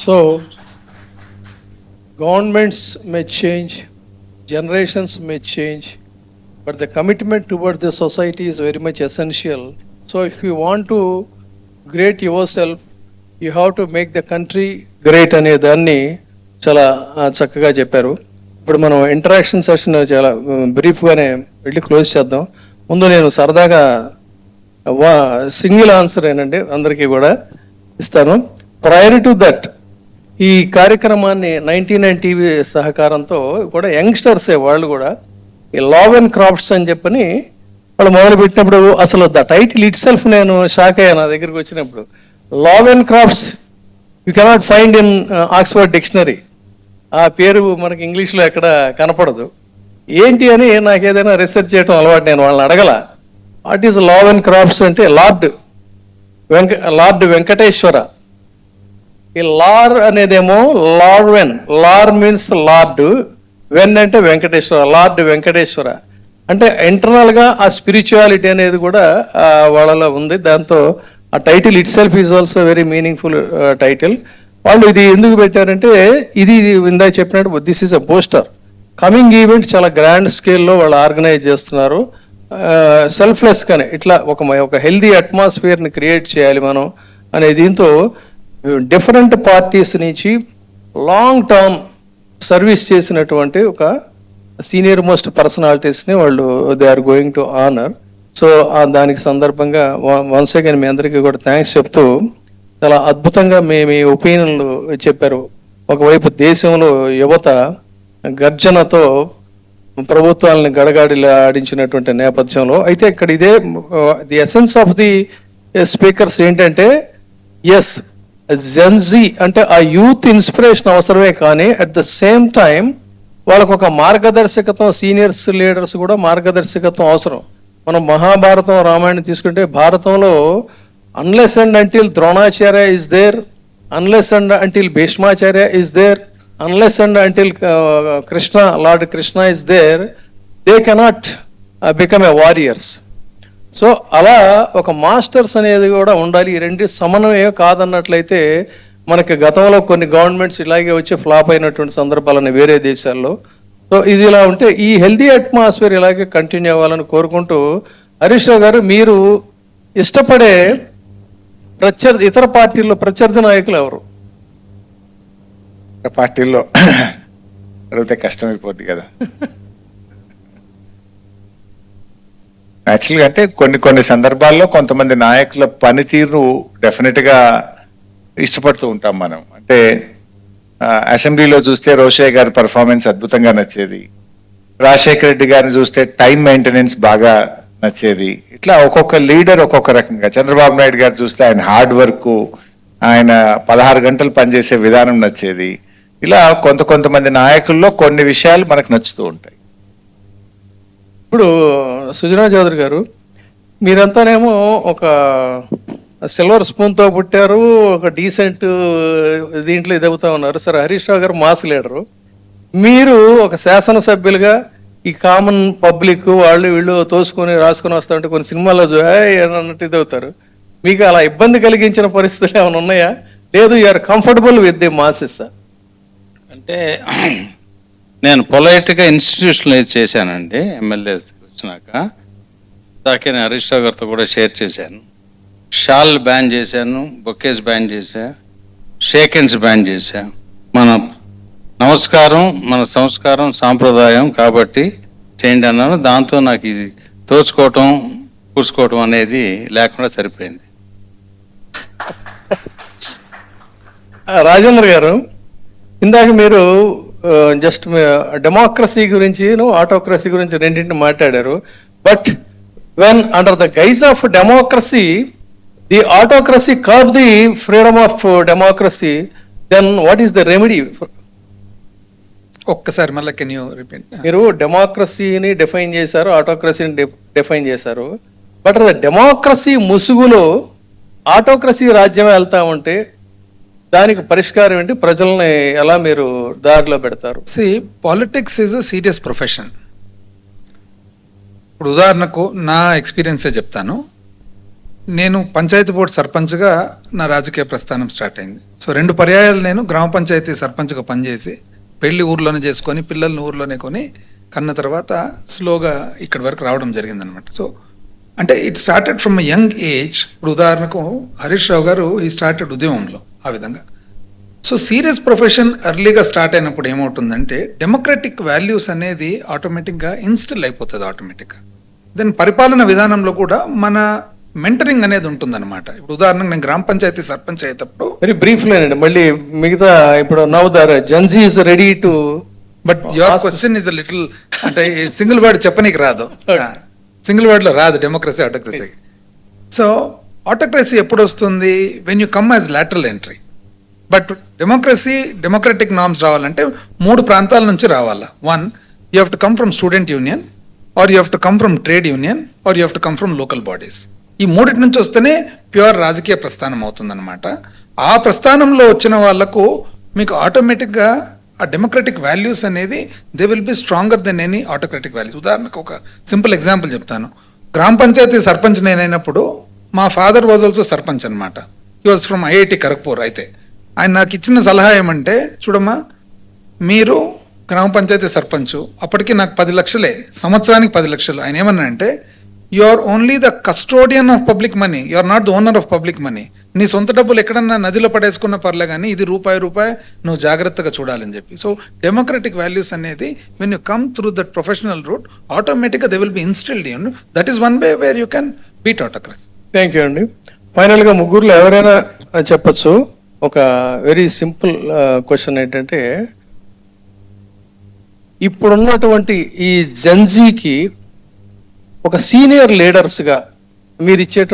So, governments may change, generations may change, but the commitment towards the society is very much essential. So, if you want to grade yourself, you have to make the country great అనే దాన్ని చాలా చక్కగా చెప్పారు. ఇప్పుడు మనం interaction session చాలా బ్రీఫ్గానే వెళ్ళి close చేద్దాం. ముందు నేను సరదాగా సింగిల్ ఆన్సర్ ఏనండి అందరికీ కూడా ఇస్తాను. ప్రయర్ టు దట్ ఈ కార్యక్రమాన్ని 99 టీవీ సహకారంతో కూడా యంగ్స్టర్సే వాళ్ళు కూడా ఈ లావ్ అండ్ క్రాఫ్ట్స్ అని చెప్పని వాళ్ళు మొదలు పెట్టినప్పుడు అసలు ద టైటిల్ ఇట్ సెల్ఫ్ నేను షాక్ అయ్యా. నా దగ్గరికి వచ్చినప్పుడు లావ్ and crafts you cannot find in Oxford dictionary. ఆ పేరు మనకి ఇంగ్లీష్లో ఎక్కడ కనపడదు. ఏంటి అని నాకు ఏదైనా రీసెర్చ్ చేయడం అలవాటు. నేను వాళ్ళని అడగల వాట్ ఈస్ లావ్ అండ్ క్రాఫ్ట్స్ అంటే లార్డ్ వెంకటేశ్వర. ఈ లార్ అనేదేమో లార్వెన్, లార్ మీన్స్ లార్డ్, వెన్ అంటే వెంకటేశ్వర, లార్డ్ వెంకటేశ్వర అంటే ఇంటర్నల్ గా ఆ స్పిరిచువాలిటీ అనేది కూడా వాళ్ళలో ఉంది. దాంతో ఆ title it self is also very meaningful title. వాళ్ళు ఇది ఎందుకు పెట్టారంటే ఇది ఇందాక చెప్పినట్టు this is a poster. Coming event చాలా గ్రాండ్ స్కేల్లో వాళ్ళు ఆర్గనైజ్ చేస్తున్నారు. సెల్ఫ్లెస్ గానే ఇట్లా ఒక హెల్దీ అట్మాస్ఫియర్ని క్రియేట్ చేయాలి మనం అనే దీంతో డిఫరెంట్ పార్టీస్ నుంచి లాంగ్ టర్మ్ సర్వీస్ చేసినటువంటి ఒక సీనియర్ మోస్ట్ పర్సనాలిటీస్ని వాళ్ళు they are going to honour. So దానికి సందర్భంగా వన్స్ అగైన్ మీ అందరికీ కూడా థ్యాంక్స్ చెప్తూ చాలా అద్భుతంగా మీ ఒపీనియన్లు చెప్పారు. ఒకవైపు దేశంలో యువత గర్జనతో ప్రభుత్వాలను గడగాడిలా ఆడించినటువంటి నేపథ్యంలో అయితే ఇక్కడ ఇదే the essence of the speakers ఏంటంటే ఎస్ జెన్జీ అంటే ఆ యూత్ ఇన్స్పిరేషన్ అవసరమే, కానీ అట్ ద సేమ్ టైం వాళ్ళకు ఒక మార్గదర్శకత్వం, సీనియర్స్ లీడర్స్ కూడా మార్గదర్శకత్వం అవసరం. మనం మహాభారతం రామాయణం తీసుకుంటే భారతంలో unless and until Dronacharya is there, unless and until Bhishmacharya is there, unless and until Krishna, lord Krishna is there, they cannot become a warriors. So అలా ఒక మాస్టర్స్ అనేది కూడా ఉండాలి. ఈ రెండు సమన్వయం కాదన్నట్లయితే మనకి గతంలో కొన్ని గవర్నమెంట్స్ ఇలాగే వచ్చి ఫ్లాప్ అయినటువంటి సందర్భాలని వేరే దేశాల్లో. సో ఇది ఇలా ఉంటే ఈ హెల్దీ అట్మాస్ఫియర్ ఇలాగే కంటిన్యూ అవ్వాలని కోరుకుంటూ, హరీష్ రావు గారు మీరు ఇష్టపడే ఇతర పార్టీల్లో ప్రత్యర్థి నాయకులు ఎవరు? పార్టీల్లో అడిగితే కష్టమైపోద్ది కదా. యాక్చువల్గా అంటే కొన్ని సందర్భాల్లో కొంతమంది నాయకుల పనితీరు డెఫినెట్ గా ఇష్టపడుతూ ఉంటాం మనం. అంటే అసెంబ్లీలో చూస్తే రోషయ్య గారి పర్ఫార్మెన్స్ అద్భుతంగా నచ్చేది, రాజశేఖర రెడ్డి గారిని చూస్తే టైం మెయింటెనెన్స్ బాగా నచ్చేది. ఇట్లా ఒక్కొక్క లీడర్ ఒక్కొక్క రకంగా. చంద్రబాబు నాయుడు గారు చూస్తే ఆయన హార్డ్ వర్క్, ఆయన 16 గంటలు పనిచేసే విధానం నచ్చేది. ఇలా కొంతమంది నాయకుల్లో కొన్ని విషయాలు మనకు నచ్చుతూ ఉంటాయి. ఇప్పుడు సుజనా చౌదరి గారు మీరంతానేమో ఒక సిల్వర్ స్పూన్తో పుట్టారు, ఒక డీసెంట్ దీంట్లో ఇదవుతా ఉన్నారు. సరే, హరీష్ రావు గారు మాస్ లీడరు, మీరు ఒక శాసనసభ్యులుగా ఈ కామన్ పబ్లిక్ వాళ్ళు వీళ్ళు తోసుకొని రాసుకొని వస్తూ ఉంటే కొన్ని సినిమాల్లో అన్నట్టు ఇదవుతారు. మీకు అలా ఇబ్బంది కలిగించిన పరిస్థితులు ఏమైనా ఉన్నాయా? లేదు you are comfortable with the masses? అంటే నేను పొలైట్గా ఇన్స్టిట్యూషనలైజ్ చేశానండి. ఎమ్మెల్యే వచ్చినాక దాకే హరీష్ రావు గారితో కూడా షేర్ చేశాను. షాల్ బ్యాన్ చేశాను, బొకేస్ బ్యాన్ చేశా, షేక్ హ్యాండ్స్ బ్యాన్ చేశా. మన నమస్కారం మన సంస్కారం సాంప్రదాయం కాబట్టి చేయండి అన్నాను. దాంతో నాకు ఇది తోచుకోవటం కూర్చుకోవటం అనేది లేకుండా సరిపోయింది. రాజేంద్ర గారు, ఇందాక మీరు జస్ట్ డెమోక్రసీ గురించి ఆటోక్రసీ గురించి రెండింటిని మాట్లాడారు. But when under the guise of democracy the autocracy curb the freedom of democracy, then what is the remedy? ఒక్కసారి మళ్ళీ కెన్ యూ రిపీట్? మీరు డెమోక్రసీని డిఫైన్ చేశారు, ఆటోక్రసీని డిఫైన్ చేశారు. బట్ డెమోక్రసీ ముసుగులో ఆటోక్రసీ రాజ్యం వెళ్తా ఉంటే దానికి పరిష్కారం ఏంటి? ప్రజల్ని ఎలా మీరు దారిలో పెడతారు? Politics is a serious profession. ఇప్పుడు ఉదాహరణకు నా ఎక్స్పీరియన్సే చెప్తాను. నేను పంచాయతీ బోర్డు సర్పంచ్గా నా రాజకీయ ప్రస్థానం స్టార్ట్ అయింది. సో 2 పర్యాయాలు నేను గ్రామ పంచాయతీ సర్పంచ్గా పనిచేసి పెళ్లి ఊర్లోనే చేసుకొని పిల్లల్ని ఊర్లోనే కొని కన్న తర్వాత స్లోగా ఇక్కడి వరకు రావడం జరిగిందనమాట. సో అంటే it started from young age. ఇప్పుడు ఉదాహరణకు హరీష్ రావు గారు ఈ స్టార్టెడ్ ఉద్యమంలో ఆ విధంగా. సో సీరియస్ ప్రొఫెషన్ ఎర్లీగా స్టార్ట్ అయినప్పుడు ఏమవుతుందంటే డెమోక్రటిక్ వాల్యూస్ అనేది ఆటోమేటిక్గా ఇన్స్టిల్ అయిపోతుంది ఆటోమేటిక్గా. దెన్ పరిపాలన విధానంలో కూడా మన మెంటరింగ్ అనేది ఉంటుందన్నమాట. ఇప్పుడు ఉదాహరణకు నేను గ్రామ పంచాయతీ సర్పంచ్ అయ్యేటప్పుడు వెరీ బ్రీఫ్ లేనండి, మళ్ళీ మిగతా ఇప్పుడు now there Gen Z is ready to. But your question is little అంటే సింగిల్ వర్డ్ చెప్పనీకి రాదు, సింగిల్ వర్డ్ లో రాదు డెమోక్రసీ ఆటోక్రసీ. సో ఆటోక్రసీ ఎప్పుడు వస్తుంది? When you come as lateral entry. But democratic norms రావాలంటే 3 ప్రాంతాల నుంచి రావాలా. 1, you have to come from student union, or you have to come from trade union, or you have to come from local bodies. ఈ 3 నుంచి వస్తేనే pure రాజకీయ ప్రస్థానం అవుతుందన్నమాట. ఆ ప్రస్థానంలో వచ్చిన వాళ్లకు మీకు ఆటోమేటిక్గా ఆ డెమోక్రటిక్ వాల్యూస్ అనేది they will be stronger then any autocratic values. ఉదాహరణకు ఒక సింపుల్ ఎగ్జాంపుల్ చెప్తాను. గ్రామ పంచాయతీ సర్పంచ్ నేనైనప్పుడు మా ఫాదర్ వాజ్ ఆల్సో సర్పంచ్ అనమాట. He was from IIT Kharagpur. అయితే ఆయన నాకు ఇచ్చిన సలహా ఏమంటే, చూడమ్మా మీరు గ్రామ పంచాయతీ సర్పంచ్, అప్పటికి నాకు 10 లక్షలే, సంవత్సరానికి 10 లక్షలు. ఆయన ఏమన్నా అంటే you are only the custodian of public money, you are not the owner of public money. నీ సొంత డబ్బులు ఎక్కడన్నా నదిలో పడేసుకున్న పర్లే కానీ ఇది రూపాయి నువ్వు జాగ్రత్తగా చూడాలని చెప్పి. సో డెమోక్రటిక్ వాల్యూస్ అనేది when you come through that professional route ఆటోమేటిక్గా they will be instilled in. That is one way where you can beat autocracy. Thank you అండి. ఫైనల్ గా ముగ్గురులో ఎవరైనా చెప్పొచ్చు. ఒక వెరీ సింపుల్ క్వశ్చన్ ఏంటంటే, ఇప్పుడున్నటువంటి ఈ జెన్జీకి ఒక సీనియర్ లీడర్స్ గా మీరు ఇచ్చేటువంటి